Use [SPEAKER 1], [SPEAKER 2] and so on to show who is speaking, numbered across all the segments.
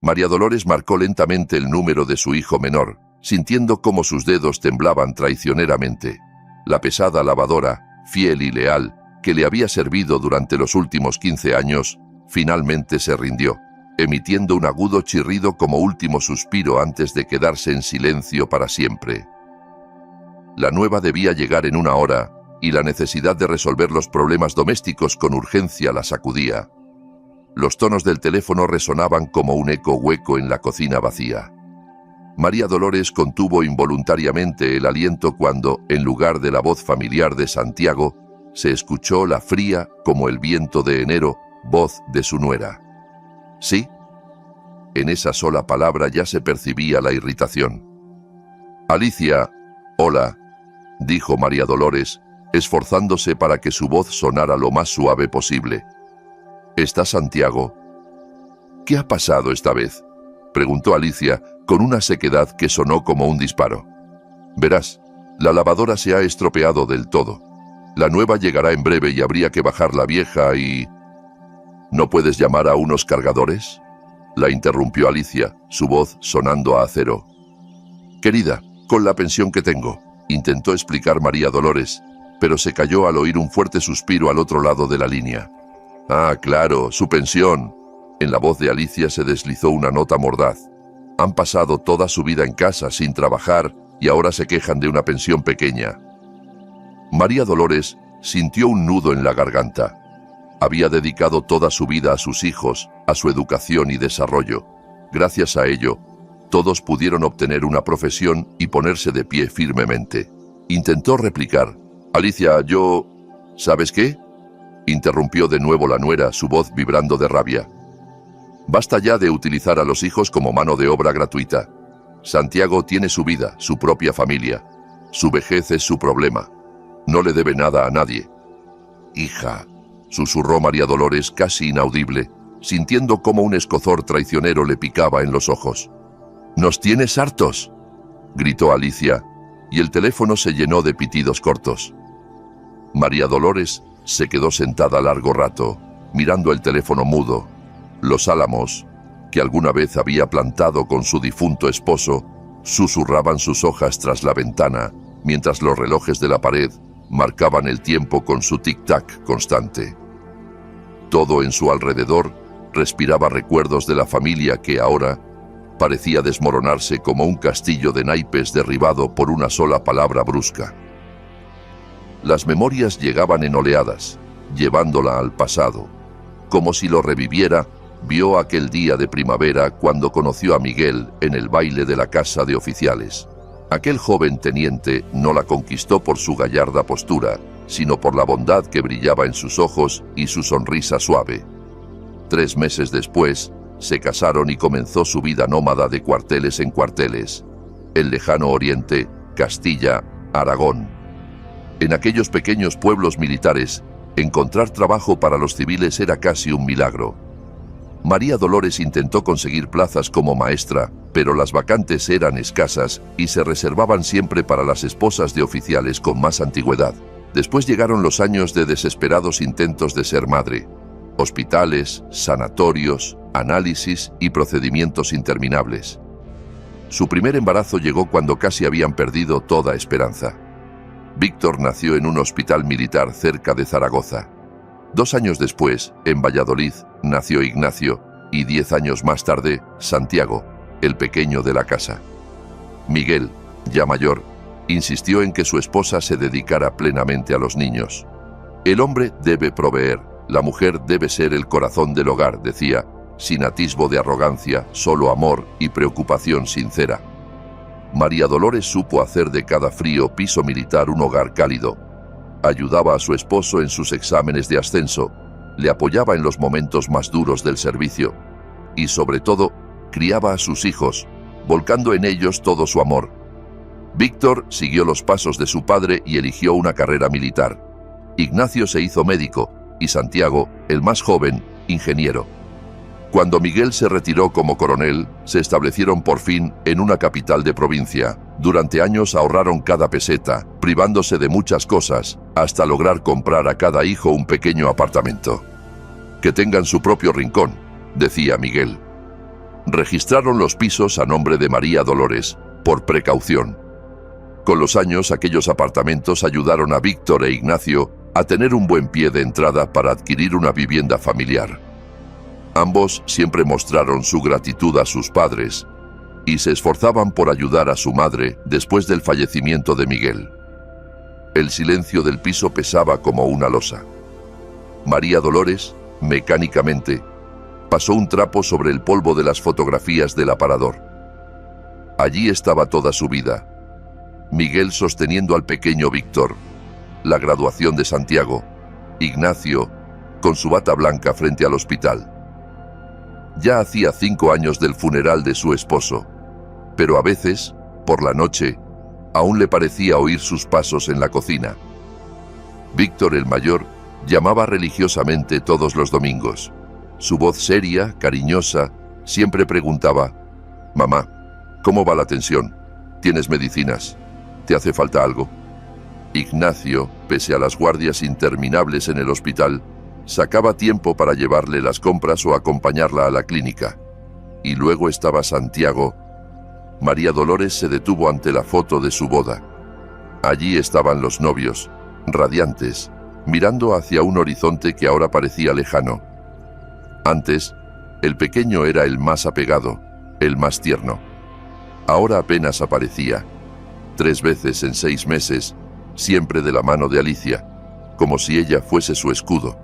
[SPEAKER 1] María Dolores marcó lentamente el número de su hijo menor, sintiendo cómo sus dedos temblaban traicioneramente. La pesada lavadora, fiel y leal, que le había servido durante los últimos 15 años, finalmente se rindió, emitiendo un agudo chirrido como último suspiro antes de quedarse en silencio para siempre. La nueva debía llegar en una hora, y la necesidad de resolver los problemas domésticos con urgencia la sacudía. Los tonos del teléfono resonaban como un eco hueco en la cocina vacía. María Dolores contuvo involuntariamente el aliento cuando, en lugar de la voz familiar de Santiago, se escuchó la fría, como el viento de enero, voz de su nuera. ¿Sí? En esa sola palabra ya se percibía la irritación. «Alicia, hola», dijo María Dolores, esforzándose para que su voz sonara lo más suave posible. «¿Está Santiago?» «¿Qué ha pasado esta vez?», preguntó Alicia, con una sequedad que sonó como un disparo. «Verás, la lavadora se ha estropeado del todo. La nueva llegará en breve y habría que bajar la vieja y...» «¿No puedes llamar a unos cargadores?», la interrumpió Alicia, su voz sonando a acero. «Querida, con la pensión que tengo», intentó explicar María Dolores, pero se calló al oír un fuerte suspiro al otro lado de la línea. «Ah, claro, su pensión». En la voz de Alicia se deslizó una nota mordaz. «Han pasado toda su vida en casa sin trabajar y ahora se quejan de una pensión pequeña». María Dolores sintió un nudo en la garganta. Había dedicado toda su vida a sus hijos, a su educación y desarrollo. Gracias a ello, todos pudieron obtener una profesión y ponerse de pie firmemente. Intentó replicar. «Alicia, yo... ¿sabes qué?», interrumpió de nuevo la nuera, su voz vibrando de rabia. «Basta ya de utilizar a los hijos como mano de obra gratuita. Santiago tiene su vida, su propia familia. Su vejez es su problema. No le debe nada a nadie». «Hija», susurró María Dolores casi inaudible, sintiendo cómo un escozor traicionero le picaba en los ojos. «¡Nos tienes hartos!», gritó Alicia, y el teléfono se llenó de pitidos cortos. María Dolores se quedó sentada largo rato, mirando el teléfono mudo. Los álamos, que alguna vez había plantado con su difunto esposo, susurraban sus hojas tras la ventana, mientras los relojes de la pared marcaban el tiempo con su tic-tac constante. Todo en su alrededor respiraba recuerdos de la familia que ahora parecía desmoronarse como un castillo de naipes derribado por una sola palabra brusca. Las memorias llegaban en oleadas, llevándola al pasado. Como si lo reviviera, vio aquel día de primavera cuando conoció a Miguel en el baile de la casa de oficiales. Aquel joven teniente no la conquistó por su gallarda postura, sino por la bondad que brillaba en sus ojos y su sonrisa suave. 3 meses después, se casaron y comenzó su vida nómada de cuarteles en cuarteles. El lejano oriente, Castilla, Aragón. En aquellos pequeños pueblos militares, encontrar trabajo para los civiles era casi un milagro. María Dolores intentó conseguir plazas como maestra, pero las vacantes eran escasas y se reservaban siempre para las esposas de oficiales con más antigüedad. Después llegaron los años de desesperados intentos de ser madre. Hospitales, sanatorios, análisis y procedimientos interminables. Su primer embarazo llegó cuando casi habían perdido toda esperanza. Víctor nació en un hospital militar cerca de Zaragoza. 2 años después, en Valladolid, nació Ignacio y 10 años más tarde, Santiago, el pequeño de la casa. Miguel, ya mayor, insistió en que su esposa se dedicara plenamente a los niños. El hombre debe proveer, la mujer debe ser el corazón del hogar, decía, sin atisbo de arrogancia, solo amor y preocupación sincera. María Dolores supo hacer de cada frío piso militar un hogar cálido. Ayudaba a su esposo en sus exámenes de ascenso, le apoyaba en los momentos más duros del servicio y, sobre todo, criaba a sus hijos, volcando en ellos todo su amor. Víctor siguió los pasos de su padre y eligió una carrera militar. Ignacio se hizo médico y Santiago, el más joven, ingeniero. Cuando Miguel se retiró como coronel, se establecieron por fin en una capital de provincia. Durante años ahorraron cada peseta, privándose de muchas cosas, hasta lograr comprar a cada hijo un pequeño apartamento. «Que tengan su propio rincón», decía Miguel. Registraron los pisos a nombre de María Dolores, por precaución. Con los años, aquellos apartamentos ayudaron a Víctor e Ignacio a tener un buen pie de entrada para adquirir una vivienda familiar. Ambos siempre mostraron su gratitud a sus padres y se esforzaban por ayudar a su madre después del fallecimiento de Miguel. El silencio del piso pesaba como una losa. María Dolores, mecánicamente, pasó un trapo sobre el polvo de las fotografías del aparador. Allí estaba toda su vida. Miguel sosteniendo al pequeño Víctor, la graduación de Santiago, Ignacio con su bata blanca frente al hospital. Ya hacía 5 años del funeral de su esposo, pero a veces, por la noche, aún le parecía oír sus pasos en la cocina. Víctor el mayor llamaba religiosamente todos los domingos. Su voz seria, cariñosa, siempre preguntaba: «Mamá, ¿cómo va la tensión? ¿Tienes medicinas? ¿Te hace falta algo?». Ignacio, pese a las guardias interminables en el hospital, sacaba tiempo para llevarle las compras o acompañarla a la clínica. Y luego estaba Santiago. María Dolores se detuvo ante la foto de su boda. Allí estaban los novios, radiantes, mirando hacia un horizonte que ahora parecía lejano. Antes, el pequeño era el más apegado, el más tierno. Ahora apenas aparecía. 3 veces en 6 meses, siempre de la mano de Alicia, como si ella fuese su escudo.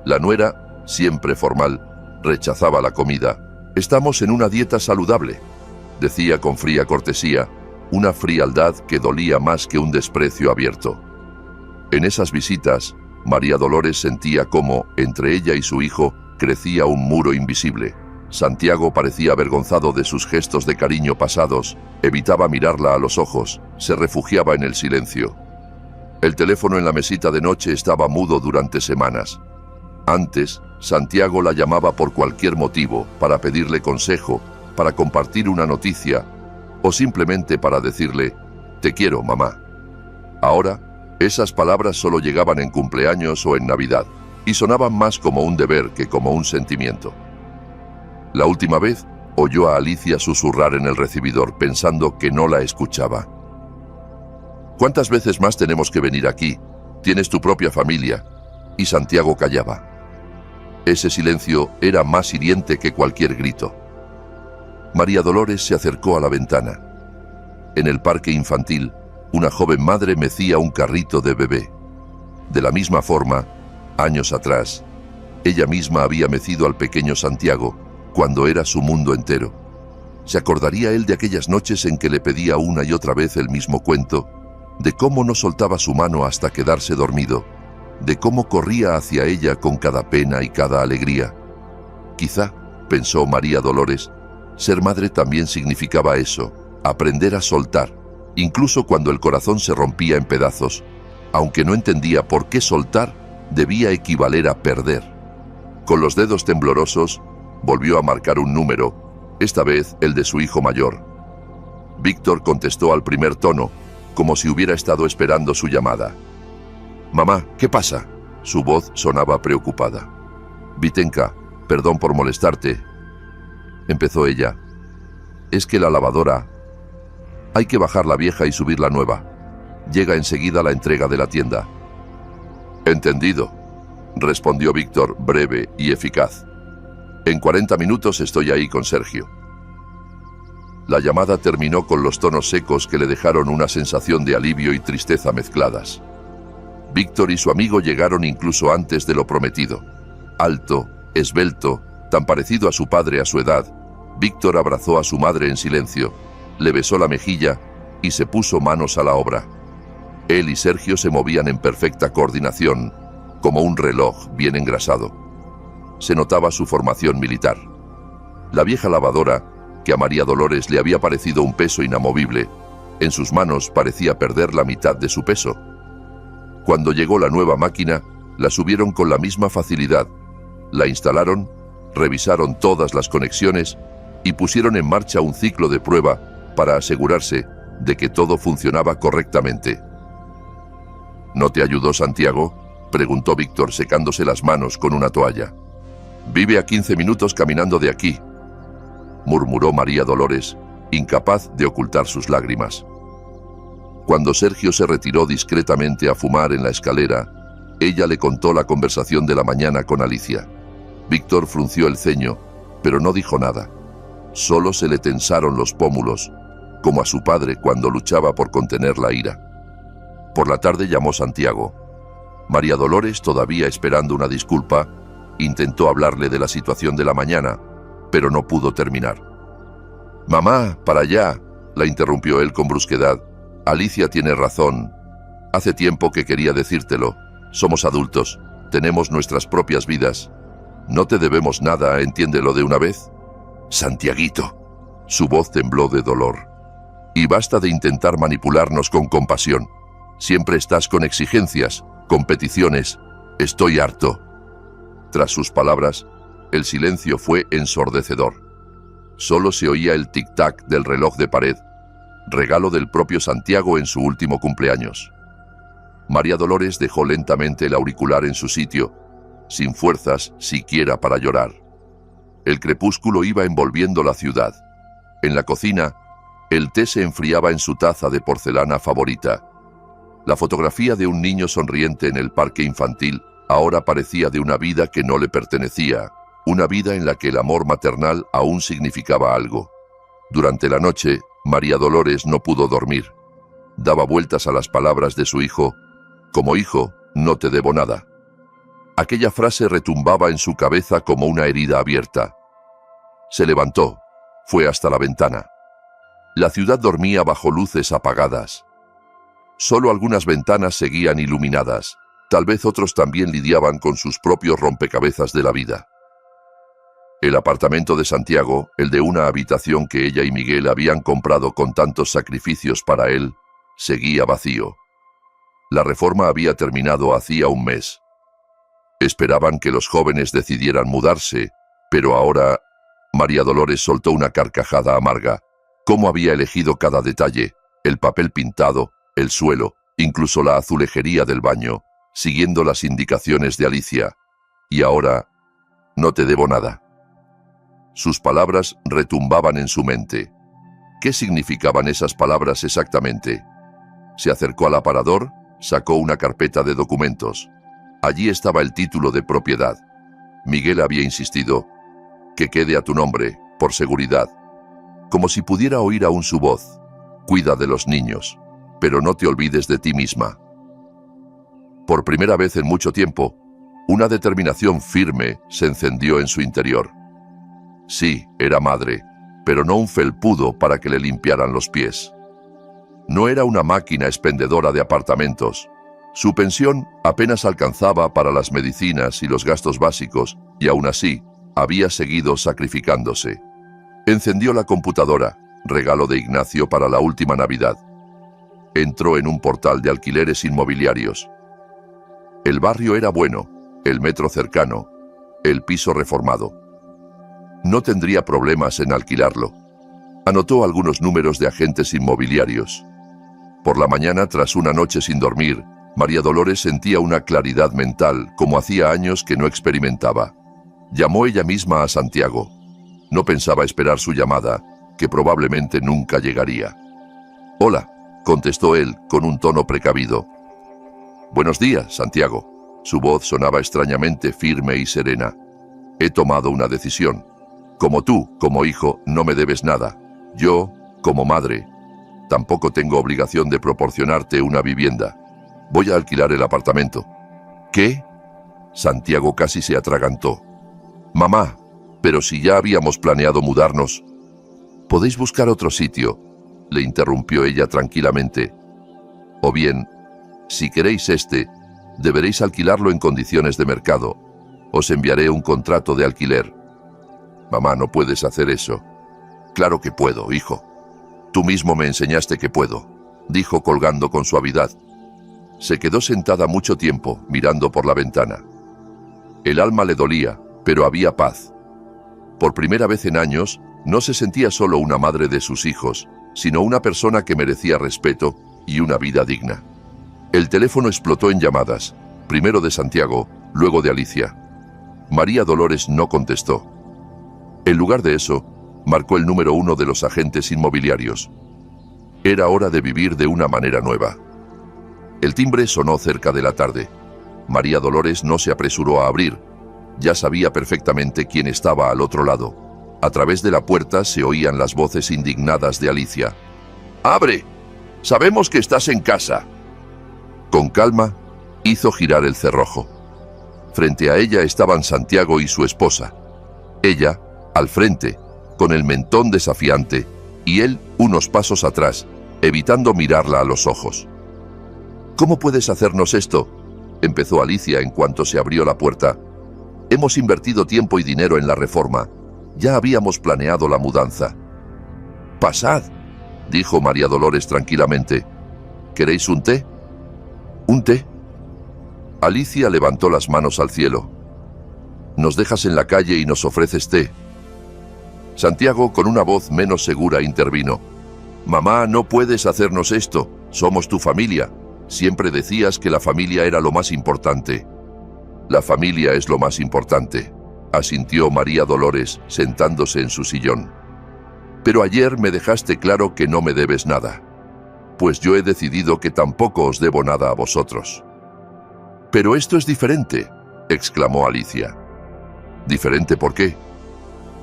[SPEAKER 1] La nuera, siempre formal, rechazaba la comida. «Estamos en una dieta saludable», decía con fría cortesía, una frialdad que dolía más que un desprecio abierto. En esas visitas, María Dolores sentía cómo, entre ella y su hijo, crecía un muro invisible. Santiago parecía avergonzado de sus gestos de cariño pasados, evitaba mirarla a los ojos, se refugiaba en el silencio. El teléfono en la mesita de noche estaba mudo durante semanas. Antes, Santiago la llamaba por cualquier motivo, para pedirle consejo, para compartir una noticia, o simplemente para decirle: «Te quiero, mamá». Ahora, esas palabras solo llegaban en cumpleaños o en Navidad, y sonaban más como un deber que como un sentimiento. La última vez, oyó a Alicia susurrar en el recibidor, pensando que no la escuchaba: «¿Cuántas veces más tenemos que venir aquí? Tienes tu propia familia». Y Santiago callaba. Ese silencio era más hiriente que cualquier grito. María Dolores se acercó a la ventana. En el parque infantil, una joven madre mecía un carrito de bebé. De la misma forma, años atrás, ella misma había mecido al pequeño Santiago, cuando era su mundo entero. ¿Se acordaría él de aquellas noches en que le pedía una y otra vez el mismo cuento? De cómo no soltaba su mano hasta quedarse dormido, de cómo corría hacia ella con cada pena y cada alegría. Quizá, pensó María Dolores, ser madre también significaba eso, aprender a soltar, incluso cuando el corazón se rompía en pedazos, aunque no entendía por qué soltar debía equivaler a perder. Con los dedos temblorosos, volvió a marcar un número, esta vez el de su hijo mayor. Víctor contestó al primer tono, como si hubiera estado esperando su llamada. «Mamá, ¿qué pasa?». Su voz sonaba preocupada. «Vitenka, perdón por molestarte», empezó ella. «Es que la lavadora... Hay que bajar la vieja y subir la nueva. Llega enseguida la entrega de la tienda». «Entendido», respondió Víctor, breve y eficaz. «En 40 minutos estoy ahí con Sergio». La llamada terminó con los tonos secos que le dejaron una sensación de alivio y tristeza mezcladas. Víctor y su amigo llegaron incluso antes de lo prometido. Alto, esbelto, tan parecido a su padre a su edad, Víctor abrazó a su madre en silencio, le besó la mejilla y se puso manos a la obra. Él y Sergio se movían en perfecta coordinación, como un reloj bien engrasado. Se notaba su formación militar. La vieja lavadora, que a María Dolores le había parecido un peso inamovible, en sus manos parecía perder la mitad de su peso. Cuando llegó la nueva máquina, la subieron con la misma facilidad, la instalaron, revisaron todas las conexiones y pusieron en marcha un ciclo de prueba para asegurarse de que todo funcionaba correctamente. ¿No te ayudó Santiago?, preguntó Víctor secándose las manos con una toalla. «Vive a 15 minutos caminando de aquí». murmuró María Dolores, incapaz de ocultar sus lágrimas. Cuando Sergio se retiró discretamente a fumar en la escalera, ella le contó la conversación de la mañana con Alicia. Víctor frunció el ceño, pero no dijo nada. Solo se le tensaron los pómulos, como a su padre cuando luchaba por contener la ira. Por la tarde llamó Santiago. María Dolores, todavía esperando una disculpa, intentó hablarle de la situación de la mañana, pero no pudo terminar. «Mamá, para allá», la interrumpió él con brusquedad. «Alicia tiene razón. Hace tiempo que quería decírtelo. Somos adultos, tenemos nuestras propias vidas. No te debemos nada, entiéndelo de una vez». «Santiaguito». Su voz tembló de dolor. «Y basta de intentar manipularnos con compasión. Siempre estás con exigencias, competiciones. Estoy harto». Tras sus palabras, el silencio fue ensordecedor. Solo se oía el tic-tac del reloj de pared, regalo del propio Santiago en su último cumpleaños. María Dolores dejó lentamente el auricular en su sitio, sin fuerzas siquiera para llorar. El crepúsculo iba envolviendo la ciudad. En la cocina, el té se enfriaba en su taza de porcelana favorita. La fotografía de un niño sonriente en el parque infantil ahora parecía de una vida que no le pertenecía, una vida en la que el amor maternal aún significaba algo. Durante la noche, María Dolores no pudo dormir. Daba vueltas a las palabras de su hijo. «Como hijo, no te debo nada». Aquella frase retumbaba en su cabeza como una herida abierta. Se levantó, fue hasta la ventana. La ciudad dormía bajo luces apagadas. Solo algunas ventanas seguían iluminadas. Tal vez otros también lidiaban con sus propios rompecabezas de la vida. El apartamento de Santiago, el de una habitación que ella y Miguel habían comprado con tantos sacrificios para él, seguía vacío. La reforma había terminado hacía un mes. Esperaban que los jóvenes decidieran mudarse, pero ahora María Dolores soltó una carcajada amarga. Cómo había elegido cada detalle, el papel pintado, el suelo, incluso la azulejería del baño, siguiendo las indicaciones de Alicia. Y ahora, «No te debo nada». Sus palabras retumbaban en su mente. ¿Qué significaban esas palabras exactamente? Se acercó al aparador, sacó una carpeta de documentos. Allí estaba el título de propiedad. Miguel había insistido: «Que quede a tu nombre, por seguridad». Como si pudiera oír aún su voz: «Cuida de los niños, pero no te olvides de ti misma». Por primera vez en mucho tiempo, una determinación firme se encendió en su interior. Sí, era madre, pero no un felpudo para que le limpiaran los pies. No era una máquina expendedora de apartamentos. Su pensión apenas alcanzaba para las medicinas y los gastos básicos, y aún así, había seguido sacrificándose. Encendió la computadora, regalo de Ignacio para la última Navidad. Entró en un portal de alquileres inmobiliarios. El barrio era bueno, el metro cercano, el piso reformado. No tendría problemas en alquilarlo. Anotó algunos números de agentes inmobiliarios. Por la mañana, tras una noche sin dormir, María Dolores sentía una claridad mental como hacía años que no experimentaba. Llamó ella misma a Santiago. No pensaba esperar su llamada, que probablemente nunca llegaría. «Hola», contestó él con un tono precavido. «Buenos días, Santiago». Su voz sonaba extrañamente firme y serena. «He tomado una decisión. Como tú, como hijo, no me debes nada. Yo, como madre, tampoco tengo obligación de proporcionarte una vivienda. Voy a alquilar el apartamento». «¿Qué?». Santiago casi se atragantó. «Mamá, pero si ya habíamos planeado mudarnos». «Podéis buscar otro sitio», le interrumpió ella tranquilamente. «O bien, si queréis deberéis alquilarlo en condiciones de mercado. Os enviaré un contrato de alquiler». «Mamá, no puedes hacer eso». «Claro que puedo, hijo. Tú mismo me enseñaste que puedo», dijo colgando con suavidad. Se quedó sentada mucho tiempo, mirando por la ventana. El alma le dolía, pero había paz. Por primera vez en años, no se sentía solo una madre de sus hijos, sino una persona que merecía respeto y una vida digna. El teléfono explotó en llamadas, primero de Santiago, luego de Alicia. María Dolores no contestó. En lugar de eso, marcó el número 1 de los agentes inmobiliarios. Era hora de vivir de una manera nueva. El timbre sonó cerca de la tarde. María Dolores no se apresuró a abrir. Ya sabía perfectamente quién estaba al otro lado. A través de la puerta se oían las voces indignadas de Alicia. ¡Abre! ¡Sabemos que estás en casa! Con calma, hizo girar el cerrojo. Frente a ella estaban Santiago y su esposa. Ella, al frente, con el mentón desafiante, y él unos pasos atrás, evitando mirarla a los ojos. «¿Cómo puedes hacernos esto?», empezó Alicia en cuanto se abrió la puerta. «Hemos invertido tiempo y dinero en la reforma. Ya habíamos planeado la mudanza». «Pasad», dijo María Dolores tranquilamente. «¿Queréis un té?» «¿Un té?». Alicia levantó las manos al cielo. «Nos dejas en la calle y nos ofreces té». Santiago, con una voz menos segura, intervino. «Mamá, no puedes hacernos esto. Somos tu familia. Siempre decías que la familia era lo más importante». «La familia es lo más importante», asintió María Dolores, sentándose en su sillón. «Pero ayer me dejaste claro que no me debes nada. Pues yo he decidido que tampoco os debo nada a vosotros». «Pero esto es diferente», exclamó Alicia. «¿Diferente por qué?»,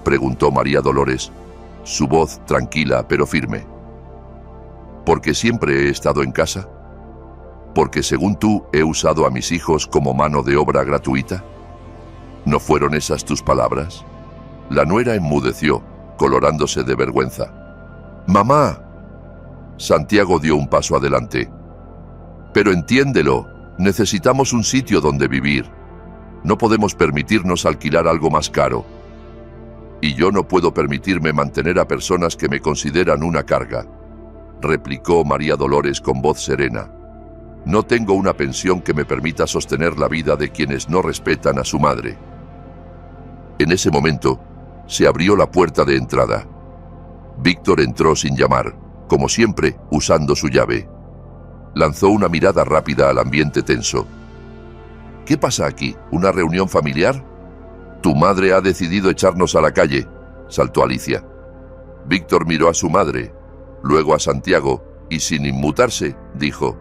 [SPEAKER 1] preguntó María Dolores, su voz tranquila pero firme. «¿Porque siempre he estado en casa? ¿Porque según tú he usado a mis hijos como mano de obra gratuita? ¿No fueron esas tus palabras?». La nuera enmudeció, colorándose de vergüenza. «¡Mamá!». Santiago dio un paso adelante. «Pero entiéndelo, necesitamos un sitio donde vivir. No podemos permitirnos alquilar algo más caro. Y yo no puedo permitirme mantener a personas que me consideran una carga», replicó María Dolores con voz serena. «No tengo una pensión que me permita sostener la vida de quienes no respetan a su madre». En ese momento, se abrió la puerta de entrada. Víctor entró sin llamar, como siempre, usando su llave. Lanzó una mirada rápida al ambiente tenso. «¿Qué pasa aquí? ¿Una reunión familiar?». «Tu madre ha decidido echarnos a la calle», saltó Alicia. Víctor miró a su madre, luego a Santiago, y sin inmutarse, dijo: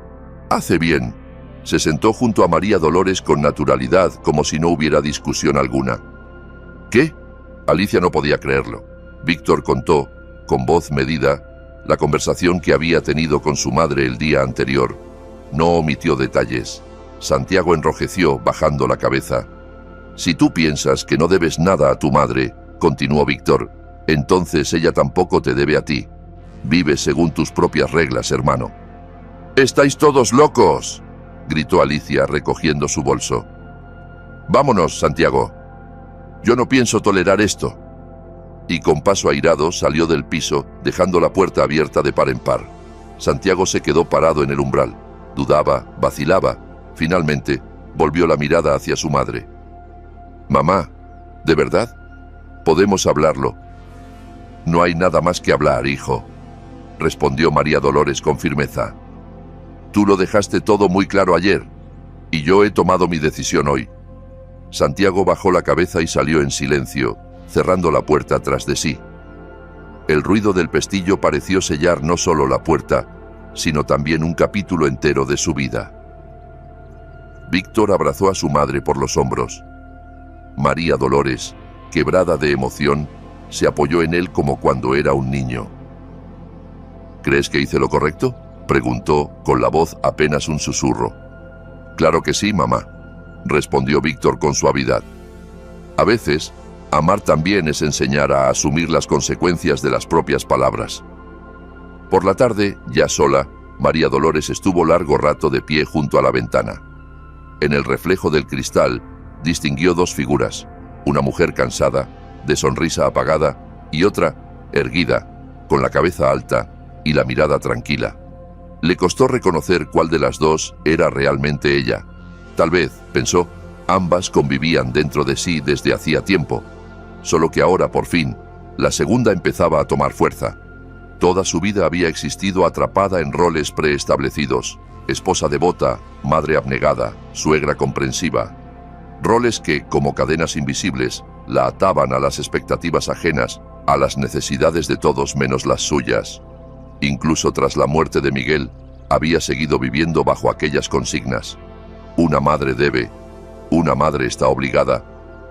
[SPEAKER 1] «Hace bien». Se sentó junto a María Dolores con naturalidad, como si no hubiera discusión alguna. «¿Qué?». Alicia no podía creerlo. Víctor contó, con voz medida, la conversación que había tenido con su madre el día anterior. No omitió detalles. Santiago enrojeció, bajando la cabeza. «Si tú piensas que no debes nada a tu madre», continuó Víctor, «entonces ella tampoco te debe a ti. Vive según tus propias reglas, hermano». «¡Estáis todos locos!», gritó Alicia, recogiendo su bolso. «Vámonos, Santiago. Yo no pienso tolerar esto». Y con paso airado salió del piso, dejando la puerta abierta de par en par. Santiago se quedó parado en el umbral. Dudaba, vacilaba. Finalmente, volvió la mirada hacia su madre. «Mamá, ¿de verdad? Podemos hablarlo». «No hay nada más que hablar, hijo», respondió María Dolores con firmeza. «Tú lo dejaste todo muy claro ayer, y yo he tomado mi decisión hoy». Santiago bajó la cabeza y salió en silencio, cerrando la puerta tras de sí. El ruido del pestillo pareció sellar no solo la puerta, sino también un capítulo entero de su vida. Víctor abrazó a su madre por los hombros. María Dolores, quebrada de emoción, se apoyó en él como cuando era un niño. «¿Crees que hice lo correcto?», preguntó, con la voz apenas un susurro. «Claro que sí, mamá», respondió Víctor con suavidad. A veces, amar también es enseñar a asumir las consecuencias de las propias palabras. Por la tarde, ya sola, María Dolores estuvo largo rato de pie junto a la ventana. En el reflejo del cristal, distinguió dos figuras, una mujer cansada, de sonrisa apagada, y otra, erguida, con la cabeza alta y la mirada tranquila. Le costó reconocer cuál de las dos era realmente ella. Tal vez, pensó, ambas convivían dentro de sí desde hacía tiempo, solo que ahora, por fin, la segunda empezaba a tomar fuerza. Toda su vida había existido atrapada en roles preestablecidos: esposa devota, madre abnegada, suegra comprensiva. Roles que, como cadenas invisibles, la ataban a las expectativas ajenas a las necesidades de todos menos las suyas. Incluso tras la muerte de Miguel, había seguido viviendo bajo aquellas consignas. Una madre debe, una madre está obligada,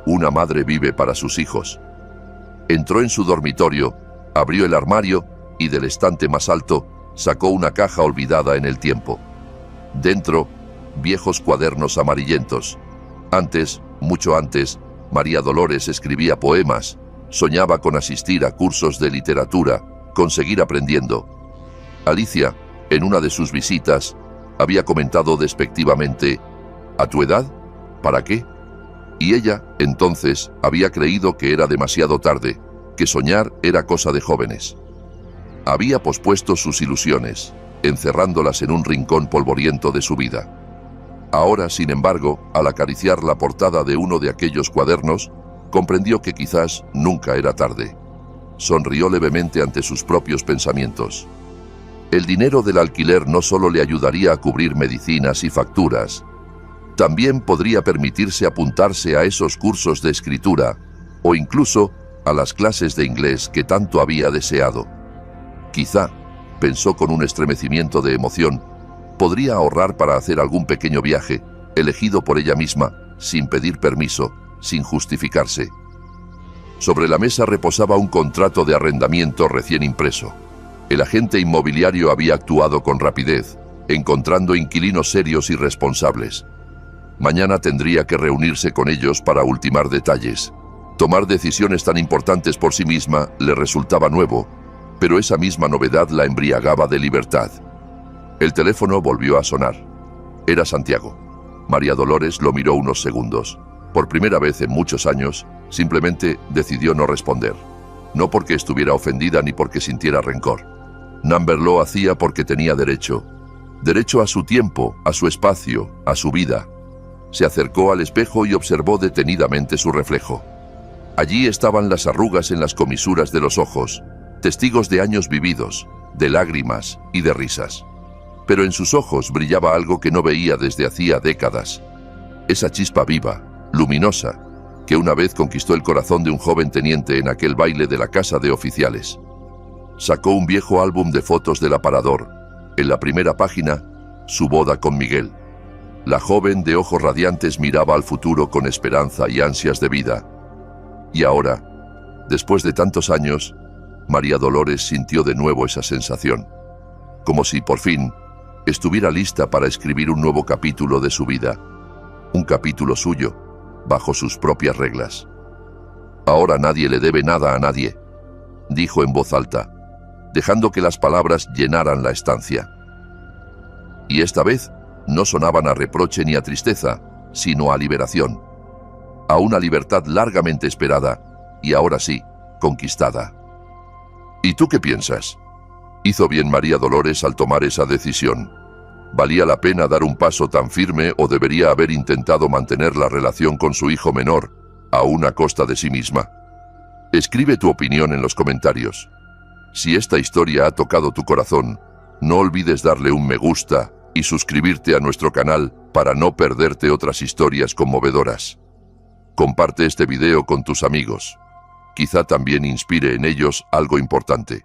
[SPEAKER 1] una madre vive para sus hijos. Entró en su dormitorio, abrió el armario y del estante más alto sacó una caja olvidada en el tiempo. Dentro, viejos cuadernos amarillentos. Antes, mucho antes, María Dolores escribía poemas, soñaba con asistir a cursos de literatura, con seguir aprendiendo. Alicia, en una de sus visitas, había comentado despectivamente: ¿a tu edad? ¿Para qué? Y ella, entonces, había creído que era demasiado tarde, que soñar era cosa de jóvenes. Había pospuesto sus ilusiones, encerrándolas en un rincón polvoriento de su vida. Ahora, sin embargo, al acariciar la portada de uno de aquellos cuadernos, comprendió que quizás nunca era tarde. Sonrió levemente ante sus propios pensamientos. El dinero del alquiler no solo le ayudaría a cubrir medicinas y facturas, también podría permitirse apuntarse a esos cursos de escritura o incluso a las clases de inglés que tanto había deseado. Quizá, pensó con un estremecimiento de emoción, podría ahorrar para hacer algún pequeño viaje, elegido por ella misma, sin pedir permiso, sin justificarse. Sobre la mesa reposaba un contrato de arrendamiento recién impreso. El agente inmobiliario había actuado con rapidez, encontrando inquilinos serios y responsables. Mañana tendría que reunirse con ellos para ultimar detalles. Tomar decisiones tan importantes por sí misma le resultaba nuevo, pero esa misma novedad la embriagaba de libertad. El teléfono volvió a sonar. Era Santiago. María Dolores lo miró unos segundos. Por primera vez en muchos años, simplemente decidió no responder. No porque estuviera ofendida ni porque sintiera rencor. Number lo hacía porque tenía derecho. Derecho a su tiempo, a su espacio, a su vida. Se acercó al espejo y observó detenidamente su reflejo. Allí estaban las arrugas en las comisuras de los ojos, testigos de años vividos, de lágrimas y de risas. Pero en sus ojos brillaba algo que no veía desde hacía décadas. Esa chispa viva, luminosa, que una vez conquistó el corazón de un joven teniente en aquel baile de la casa de oficiales. Sacó un viejo álbum de fotos del aparador. En la primera página, su boda con Miguel. La joven de ojos radiantes miraba al futuro con esperanza y ansias de vida. Y ahora, después de tantos años, María Dolores sintió de nuevo esa sensación. Como si, por fin, estuviera lista para escribir un nuevo capítulo de su vida. Un capítulo suyo, bajo sus propias reglas. Ahora nadie le debe nada a nadie, dijo en voz alta, dejando que las palabras llenaran la estancia. Y esta vez no sonaban a reproche ni a tristeza, sino a liberación. A una libertad largamente esperada, y ahora sí, conquistada. ¿Y tú qué piensas? Hizo bien María Dolores al tomar esa decisión. ¿Valía la pena dar un paso tan firme o debería haber intentado mantener la relación con su hijo menor, aún a costa de sí misma? Escribe tu opinión en los comentarios. Si esta historia ha tocado tu corazón, no olvides darle un me gusta y suscribirte a nuestro canal para no perderte otras historias conmovedoras. Comparte este video con tus amigos. Quizá también inspire en ellos algo importante.